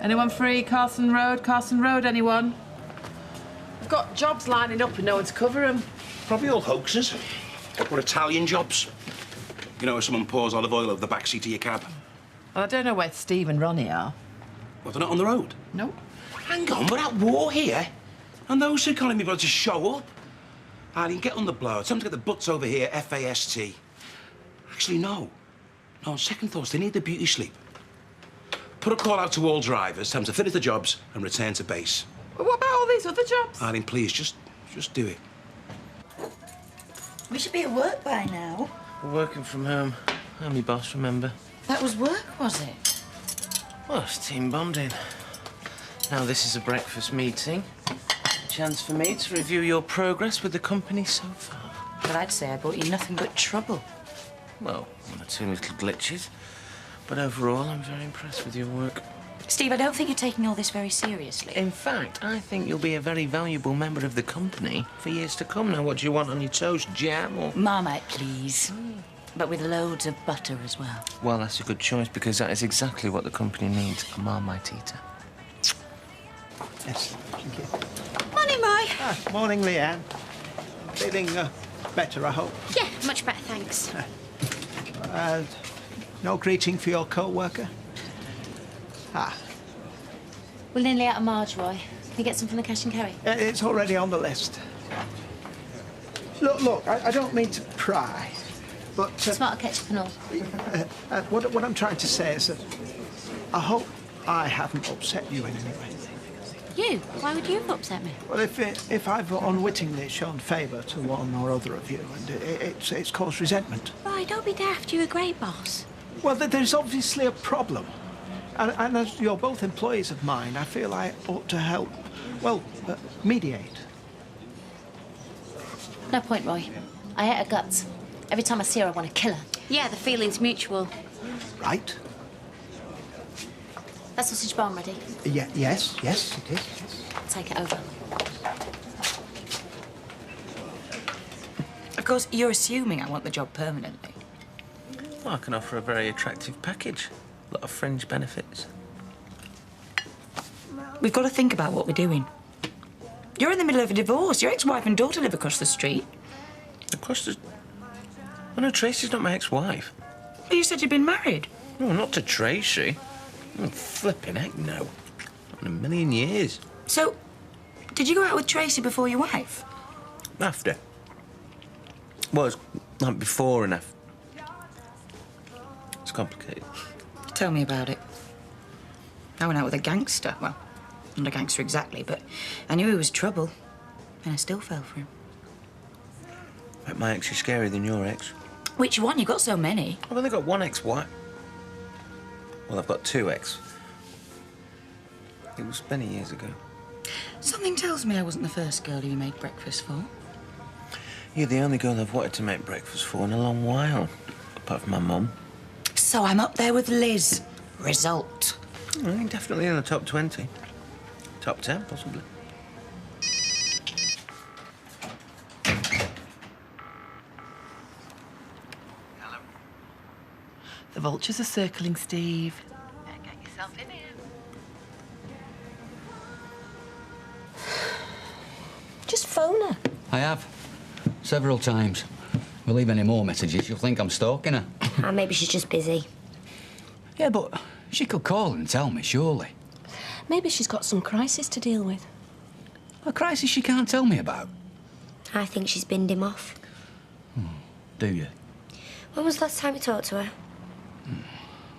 Anyone free? Carson Road? Carson Road, anyone? I've got jobs lining up and no one to cover them. Probably all hoaxes. Or Italian jobs. You know, if someone pours olive oil over the back seat of your cab. Well, I don't know where Steve and Ronnie are. Well, they're not on the road? Nope. Hang on, we're at war here. And those who can't even be able to show up. Eileen, get on the blower. Tell them to get the butts over here, FAST. Actually, no. No, on second thoughts, they need the beauty sleep. Put a call out to all drivers, tell them to finish the jobs and return to base. Well, what about all these other jobs? Eileen, please, just do it. We should be at work by now. We're working from home. I'm your boss, remember? That was work, was it? Well, it's team bonding. Now, this is a breakfast meeting. Chance for me to review your progress with the company so far. But I'd say I brought you nothing but trouble. Well, one or two little glitches. But overall, I'm very impressed with your work. Steve, I don't think you're taking all this very seriously. In fact, I think you'll be a very valuable member of the company for years to come. Now, what do you want on your toast, jam or...? Marmite, please. But with loads of butter as well. Well, that's a good choice, because that is exactly what the company needs, a Marmite eater. Yes, thank you. Morning, Roy. Morning, Leanne. Feeling better, I hope. Yeah, much better, thanks. No greeting for your co-worker? We're nearly out of Marge, Roy. Can you get some from the cash and carry? It's already on the list. Look, I don't mean to pry, but... Tomato ketchup and all. What I'm trying to say is that I hope I haven't upset you in any way. You? Why would you have upset me? Well, if I've unwittingly shown favour to one or other of you, and it's caused resentment. Roy, don't be daft. You're a great boss. Well, there's obviously a problem. And as you're both employees of mine, I feel I ought to help, well, mediate. No point, Roy. I hate her guts. Every time I see her, I want to kill her. Yeah, the feeling's mutual. Right? That sausage bone ready? Yes, it is. Yes. Take it over. Of course, you're assuming I want the job permanently. Well, I can offer a very attractive package. A lot of fringe benefits. We've got to think about what we're doing. You're in the middle of a divorce. Your ex-wife and daughter live across the street. Across the... Well, no, Tracy's not my ex-wife. But you said you'd been married. No, not to Tracy. Oh, flipping heck, no. Not in a million years. So, did you go out with Tracy before your wife? After. Well, it's like before and after. It's complicated. Tell me about it. I went out with a gangster. Well, not a gangster exactly, but I knew he was trouble, and I still fell for him. Bet my ex is scarier than your ex. Which one? You got so many. I've only got one ex-wife. Well, I've got two ex. It was many years ago. Something tells me I wasn't the first girl you made breakfast for. You're the only girl I've wanted to make breakfast for in a long while, apart from my mum. So I'm up there with Liz. Result. Definitely in the top 20. Top 10, possibly. Hello. The vultures are circling, Steve. Get yourself in here. Just phone her. I have. Several times. If I leave any more messages, you'll think I'm stalking her. Maybe she's just busy. Yeah, but she could call and tell me, surely. Maybe she's got some crisis to deal with. A crisis she can't tell me about. I think she's binned him off. Do you? When was the last time you talked to her?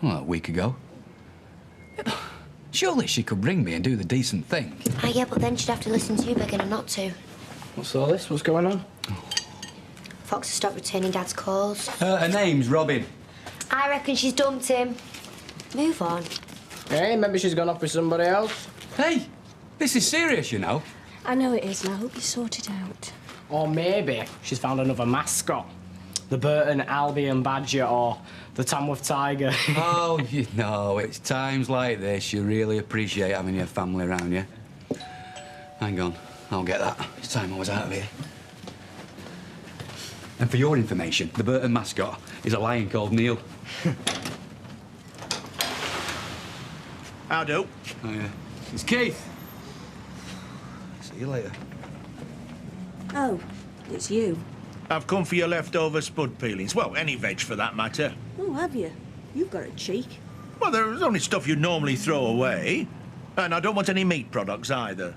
Well, a week ago. Surely she could ring me and do the decent thing. Yeah, but then she'd have to listen to you begging her not to. What's all this? What's going on? Fox has stopped returning Dad's calls. Her name's Robin. I reckon she's dumped him. Move on. Hey, maybe she's gone off with somebody else. Hey, this is serious, you know. I know it is, and I hope you sort it out. Or maybe she's found another mascot. The Burton Albion Badger or the Tamworth Tiger. Oh, you know, it's times like this you really appreciate having your family around you. Hang on, I'll get that. It's time I was out of here. And for your information, the Burton mascot is a lion called Neil. How do? Oh, yeah. It's Keith. See you later. Oh, it's you. I've come for your leftover spud peelings. Well, any veg for that matter. Oh, have you? You've got a cheek. Well, there's only stuff you normally throw away. And I don't want any meat products either.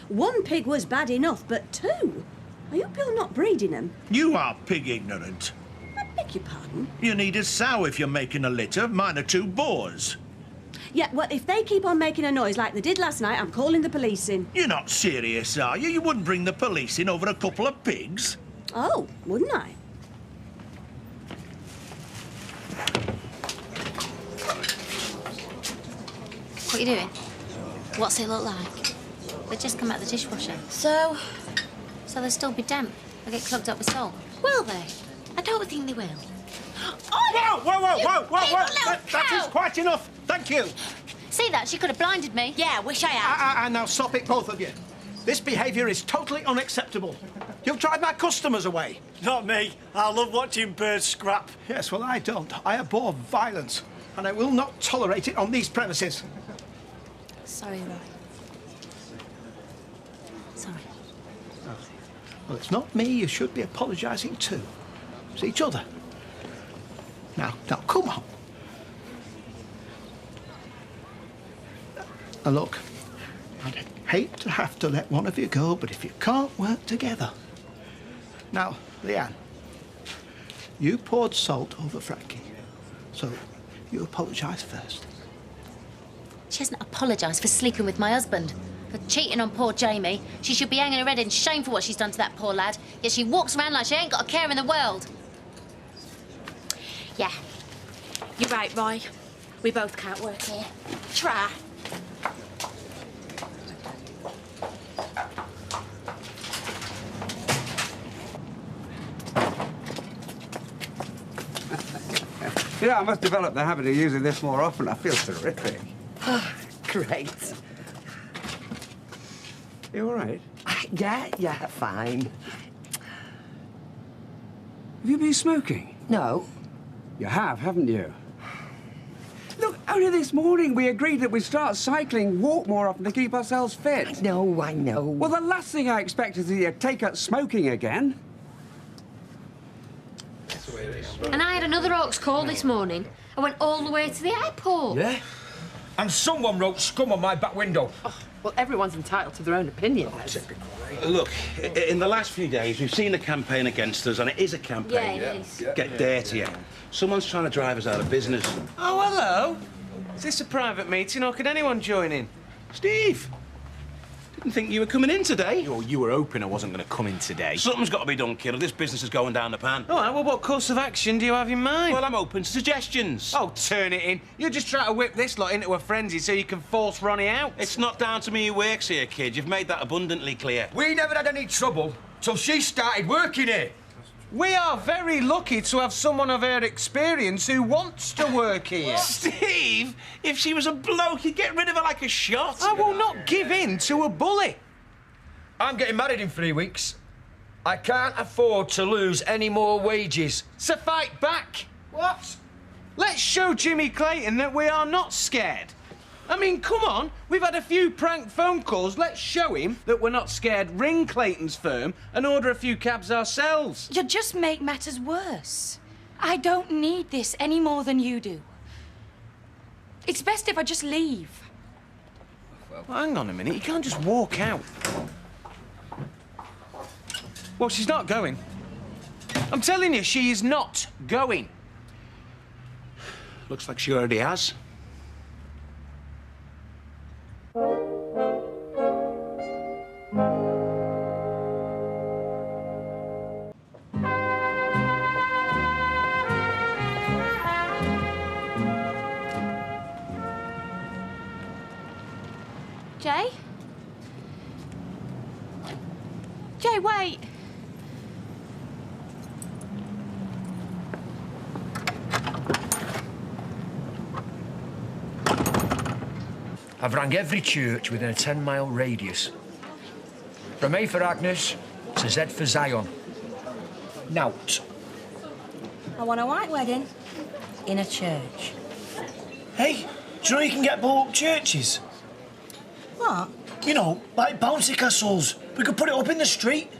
One pig was bad enough, but two? I hope you're not breeding them. You are pig ignorant. I beg your pardon? You need a sow if you're making a litter. Mine are 2 boars. Yeah, well, if they keep on making a noise like they did last night, I'm calling the police in. You're not serious, are you? You wouldn't bring the police in over a couple of pigs? Oh, wouldn't I? What are you doing? What's it look like? They just come out of the dishwasher. So they'll still be damp. They'll get clogged up with salt. Will they? I don't think they will. Whoa, whoa, whoa, whoa, whoa, whoa! That cow. is quite enough. Thank you. See that? She could have blinded me. Yeah, wish I had. And now stop it, both of you. This behaviour is totally unacceptable. You've drive my customers away. Not me. I love watching birds scrap. Yes, well, I don't. I abhor violence, and I will not tolerate it on these premises. Sorry, Roy. Sorry. Well, it's not me you should be apologising to. It's each other. Now, come on. Now, look, I'd hate to have to let one of you go, but if you can't work together... Now, Leanne, you poured salt over Frankie, so you apologise first. She hasn't apologised for sleeping with my husband, for cheating on poor Jamie. She should be hanging her head in shame for what she's done to that poor lad, yet she walks around like she ain't got a care in the world. Yeah, you're right, Roy. We both can't work here. Try. You know, I must develop the habit of using this more often. I feel terrific. Great. You all right? Yeah, fine. Have you been smoking? No. You have, haven't you? Look, only this morning we agreed that we'd start cycling, walk more often to keep ourselves fit. I know. Well, the last thing I expect is you take up smoking again. And I had another Oaks call this morning. I went all the way to the airport. Yeah? And someone wrote scum on my back window. Oh, well, everyone's entitled to their own opinion. Look, in the last few days, we've seen a campaign against us, and it is a campaign. Yeah, it is. Get dirtier. Someone's trying to drive us out of business. Oh, hello. Is this a private meeting, or could anyone join in? Steve! Didn't think you were coming in today. Oh, you were hoping I wasn't going to come in today. Something's got to be done, kiddo. This business is going down the pan. All right, well, what course of action do you have in mind? Well, I'm open to suggestions. Oh, turn it in. You're just trying to whip this lot into a frenzy so you can force Ronnie out. It's not down to me who works here, kid. You've made that abundantly clear. We never had any trouble till she started working here. We are very lucky to have someone of her experience who wants to work here. Steve, if she was a bloke, you'd get rid of her like a shot. I will not give in to a bully. I'm getting married in 3 weeks. I can't afford to lose any more wages. So fight back. What? Let's show Jimmy Clayton that we are not scared. I mean, come on, we've had a few prank phone calls. Let's show him that we're not scared. Ring Clayton's firm and order a few cabs ourselves. You just make matters worse. I don't need this any more than you do. It's best if I just leave. Well, hang on a minute, you can't just walk out. Well, she's not going. I'm telling you, she is not going. Looks like she already has. Jay? Jay, wait. I've rang every church within a 10-mile radius. From A for Agnes to Z for Zion. Nout. I want a white wedding in a church. Hey, Do you know you can get blow up churches? What? You know, like bouncy castles. We could put it up in the street.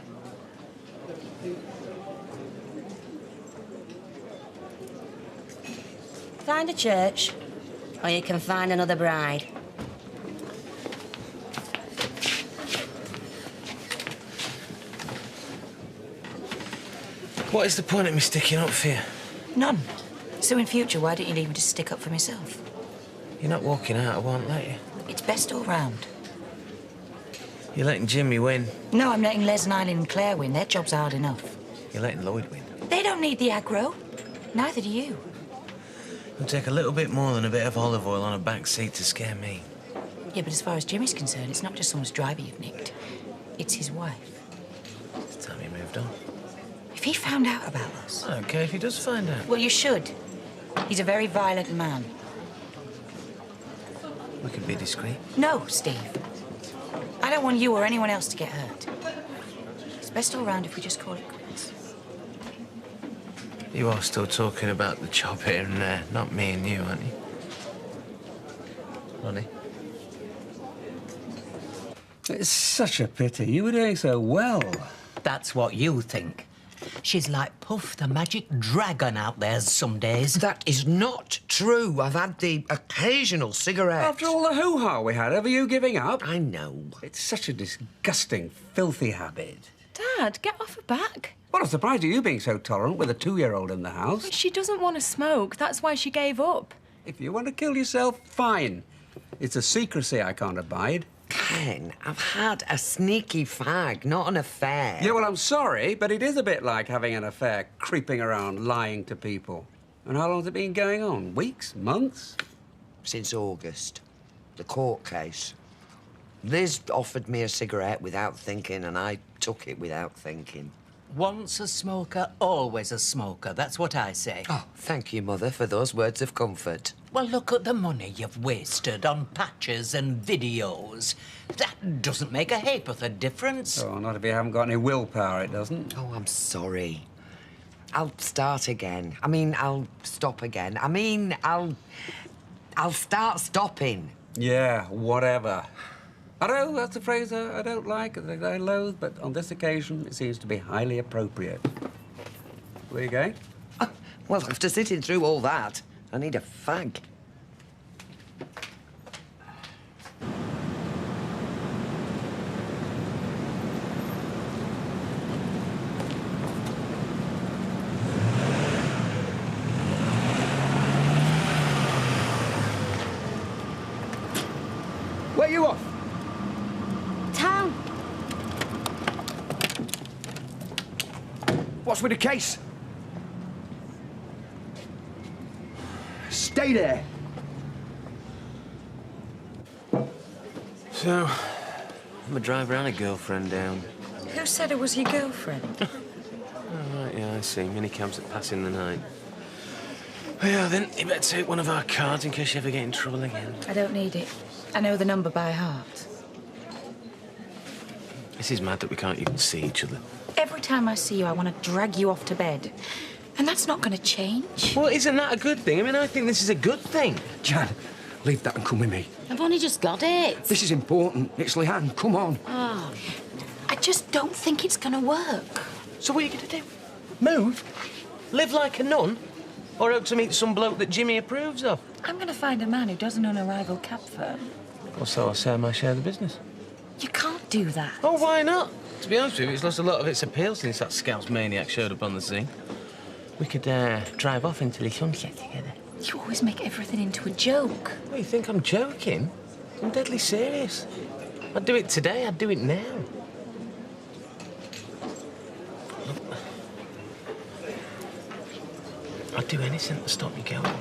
Find a church, or you can find another bride. What is the point of me sticking up for you? None. So in future, why don't you leave me to stick up for myself? You're not walking out, I won't let you. It's best all round. You're letting Jimmy win. No, I'm letting Les and Eileen and Claire win. Their job's hard enough. You're letting Lloyd win. They don't need the aggro. Neither do you. It'll take a little bit more than a bit of olive oil on a back seat to scare me. Yeah, but as far as Jimmy's concerned, it's not just someone's driver you've nicked. It's his wife. It's time he moved on. If he found out about us... I don't care if he does find out. Well, you should. He's a very violent man. We could be discreet. No, Steve. I don't want you or anyone else to get hurt. It's best all round if we just call it quits. You are still talking about the job here and there, not me and you, aren't you? Ronnie? It's such a pity. You were doing so well. That's what you think. She's like Puff the Magic Dragon out there some days. That is not true. I've had the occasional cigarette. After all the hoo-ha we had over you giving up. I know. It's such a disgusting, filthy habit. Dad, get off her back. Well, I'm surprised at you being so tolerant with a 2-year-old in the house. She doesn't want to smoke. That's why she gave up. If you want to kill yourself, fine. It's a secrecy I can't abide. Ken, I've had a sneaky fag, not an affair. Yeah, well, I'm sorry, but it is a bit like having an affair, creeping around, lying to people. And how long's it been going on? Weeks? Months? Since August. The court case. Liz offered me a cigarette without thinking, and I took it without thinking. Once a smoker, always a smoker. That's what I say. Oh, thank you, Mother, for those words of comfort. Well, look at the money you've wasted on patches and videos. That doesn't make a ha'porth of difference. Oh, not if you haven't got any willpower, it doesn't. Oh, I'm sorry. I'll start again. I'll stop again. I'll start stopping. Yeah, whatever. I know that's a phrase I don't like, that I loathe, but on this occasion, it seems to be highly appropriate. Where are you going? Well, after sitting through all that, I need a fag. Where are you off? Town. What's with the case? Stay there. So, I'm a driver and a girlfriend down. Who said it was your girlfriend? Oh, right, yeah, I see. Minicabs that pass in the night. Well, yeah, then you better take one of our cards in case you ever get in trouble again. I don't need it. I know the number by heart. This is mad that we can't even see each other. Every time I see you, I want to drag you off to bed. And that's not going to change. Well, isn't that a good thing? I think this is a good thing. Jan, leave that and come with me. I've only just got it. This is important. It's Leanne. Come on. Oh. I just don't think it's going to work. So what are you going to do? Move? Live like a nun? Or hope to meet some bloke that Jimmy approves of? I'm going to find a man who doesn't own a rival cab firm. Well, so I'll say my share of the business. You can't do that. Oh, why not? To be honest with you, it's lost a lot of its appeal since that Scouse maniac showed up on the scene. We could drive off into the sunset together. You always make everything into a joke. Well, you think I'm joking? I'm deadly serious. I'd do it today, I'd do it now. I'd do anything to stop you going.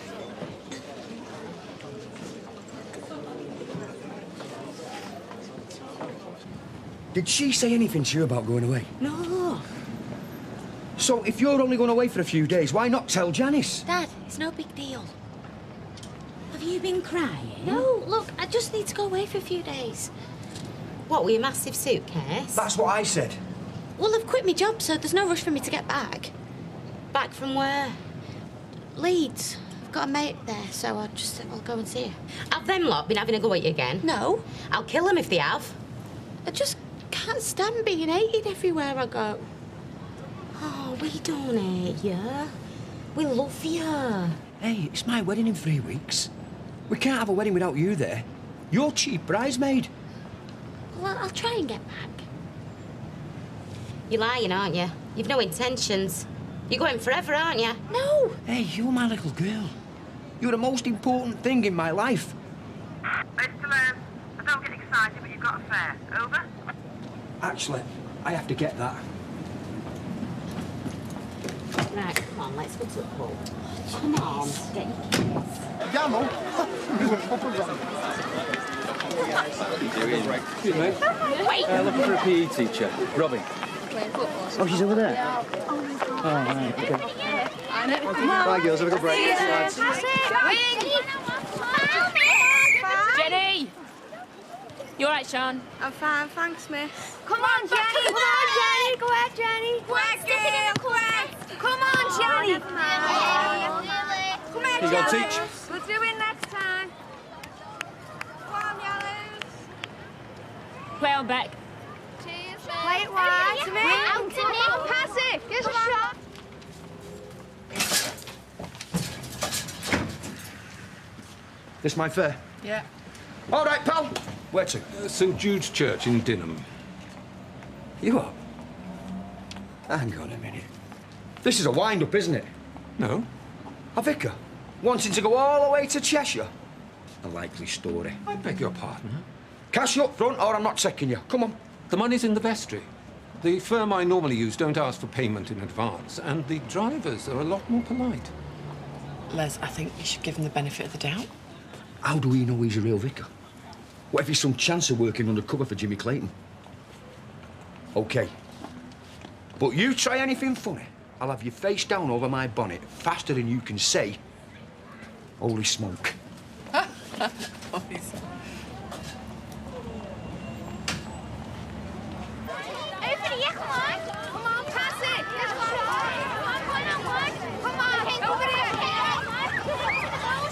Did she say anything to you about going away? No. So, if you're only going away for a few days, why not tell Janice? Dad, it's no big deal. Have you been crying? No, look, I just need to go away for a few days. What, with your massive suitcase? That's what I said. Well, I've quit my job, so there's no rush for me to get back. Back from where? Leeds. I've got a mate there, so I'll go and see her. Have them lot been having a go at you again? No. I'll kill them if they have. I just can't stand being hated everywhere I go. Oh, we don't hate you. We love you. Hey, it's my wedding in 3 weeks. We can't have a wedding without you there. You're chief bridesmaid. Well, I'll try and get back. You're lying, aren't you? You've no intentions. You're going forever, aren't you? No. Hey, you're my little girl. You're the most important thing in my life. Mr. Lance, I don't get excited, but you've got a fare. Over? Actually, I have to get that. Right, come on, let's go to the pub. Come on, get your kids. Gamble? Excuse me. Wait! Looking for a PE teacher. Robbie. Oh, she's over there? Oh, right, okay. Bye, girls. Have a good break. Jenny! You all right, Sean? I'm fine, thanks, miss. Come on, Jenny! Come on, Jenny! Go ahead, Jenny! Quick, girl, quick! Come on, Jenny! Come here, You go Jenny. teach. We'll do it next time. Come on, yellows. Play on, Beck. Cheers, play it wide to me. Out to me. Come on, pass it. Give us a shot. This my fare? Yeah. All right, pal. Where to? St Jude's Church in Dinham. You are? Hang on a minute. This is a wind-up, isn't it? No. A vicar wanting to go all the way to Cheshire? A likely story. I beg your pardon. Cash you up front, or I'm not taking you. Come on. The money's in the vestry. The firm I normally use don't ask for payment in advance, and the drivers are a lot more polite. Les, I think you should give him the benefit of the doubt. How do we know he's a real vicar? What if he's some chance of working undercover for Jimmy Clayton? OK. But you try anything funny, I'll have you face down over my bonnet faster than you can say, holy smoke. Over here, come on. Come on, pass it. This one. Come on, over here.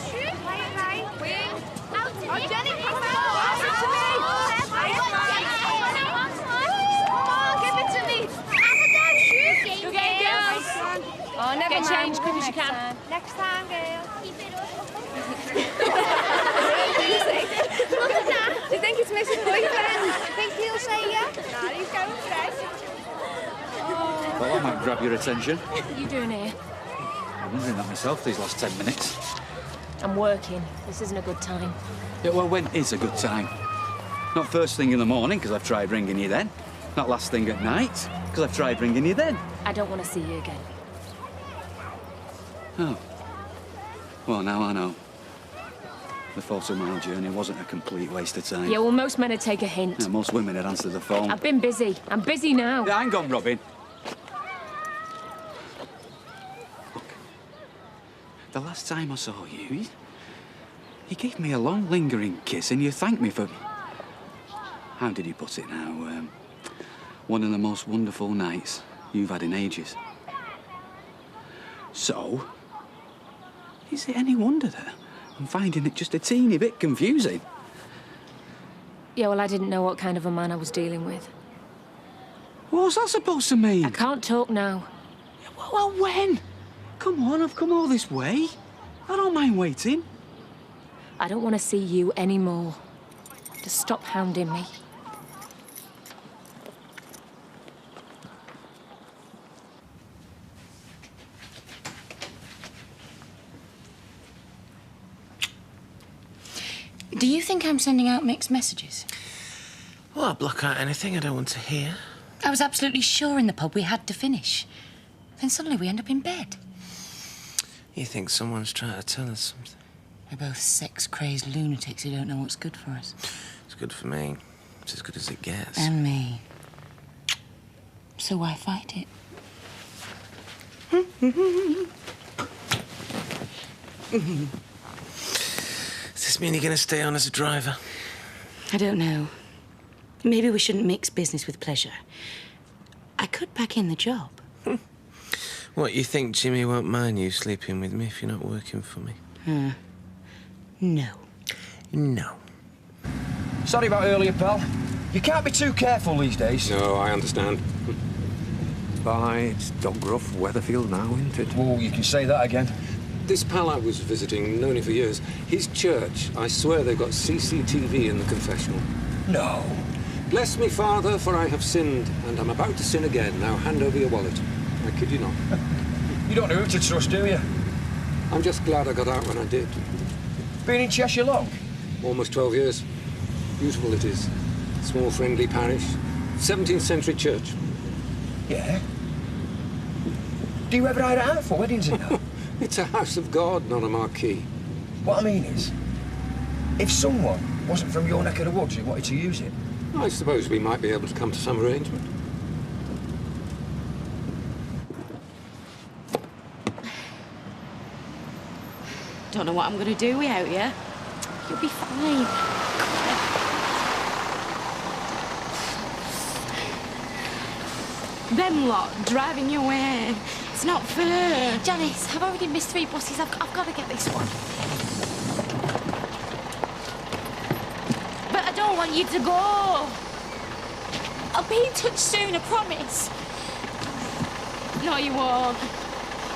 Shoot. Right. Wing. Out to me. Oh, Jenny, come on. Pass it to me. Come on, give it to me. Have a go, shoot. Good game, girls. Oh, never Get mind. changed quick as you can. Next time, girl. Keep it up. Look at that. Do you think it's Mrs. Boyfriend? You think he'll say yeah? No, he's going for it. Well, I might grab your attention. What are you doing here? I'm wondering that myself these last 10 minutes. I'm working. This isn't a good time. Yeah, well, when is a good time? Not first thing in the morning, because I've tried ringing you then. Not last thing at night, because I've tried ringing you then. I don't want to see you again. Oh. Well, now I know. The 40-mile journey wasn't a complete waste of time. Yeah, well, most men would take a hint. Yeah, most women had answered the phone. I've been busy. I'm busy now. Yeah, hang on, Robin. Look, the last time I saw you, you gave me a long, lingering kiss and you thanked me for... How did you put it now? One of the most wonderful nights you've had in ages. So, is it any wonder that I'm finding it just a teeny bit confusing? Yeah, well, I didn't know what kind of a man I was dealing with. What's that supposed to mean? I can't talk now. Well, when? Come on, I've come all this way. I don't mind waiting. I don't want to see you anymore. Just stop hounding me. Do you think I'm sending out mixed messages? Well, I'll block out anything I don't want to hear. I was absolutely sure in the pub we had to finish. Then suddenly we end up in bed. You think someone's trying to tell us something? We're both sex-crazy lunatics who don't know what's good for us. It's good for me. It's as good as it gets. And me. So why fight it? Does this mean you're going to stay on as a driver? I don't know. Maybe we shouldn't mix business with pleasure. I could pack in the job. What, you think Jimmy won't mind you sleeping with me if you're not working for me? No. No. Sorry about earlier, pal. You can't be too careful these days. No, I understand. It's Dogruff Weatherfield now, isn't it? Oh, you can say that again. This pal I was visiting, known him for years, his church, I swear they've got CCTV in the confessional. No. Bless me, Father, for I have sinned, and I'm about to sin again. Now hand over your wallet. I kid you not. You don't know who to trust, do you? I'm just glad I got out when I did. Been in Cheshire long? Almost 12 years. Beautiful it is. Small, friendly parish. 17th century church. Yeah? Do you ever hide it out for weddings and that? It's a house of God, not a marquee. What I mean is, if someone wasn't from your neck of the woods who wanted to use it... I suppose we might be able to come to some arrangement. Don't know what I'm gonna do without you. You'll be fine. Them lot driving you away. It's not fair. Janice, I've already missed 3 buses. I've got to get this one. But I don't want you to go. I'll be in touch soon, I promise. No, you won't.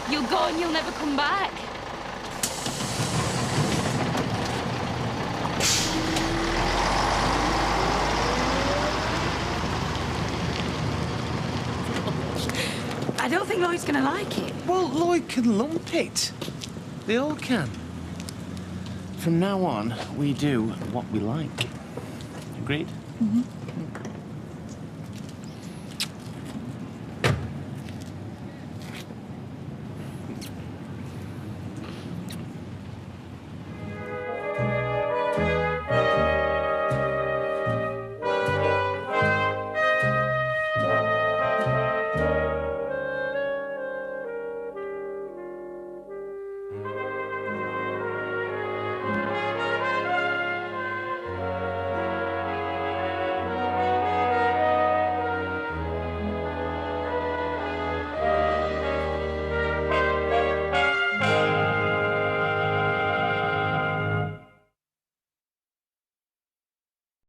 You'll go and you'll never come back. I don't think Lloyd's gonna like it. Well, Lloyd can lump it. They all can. From now on, we do what we like. Agreed? Mm-hmm.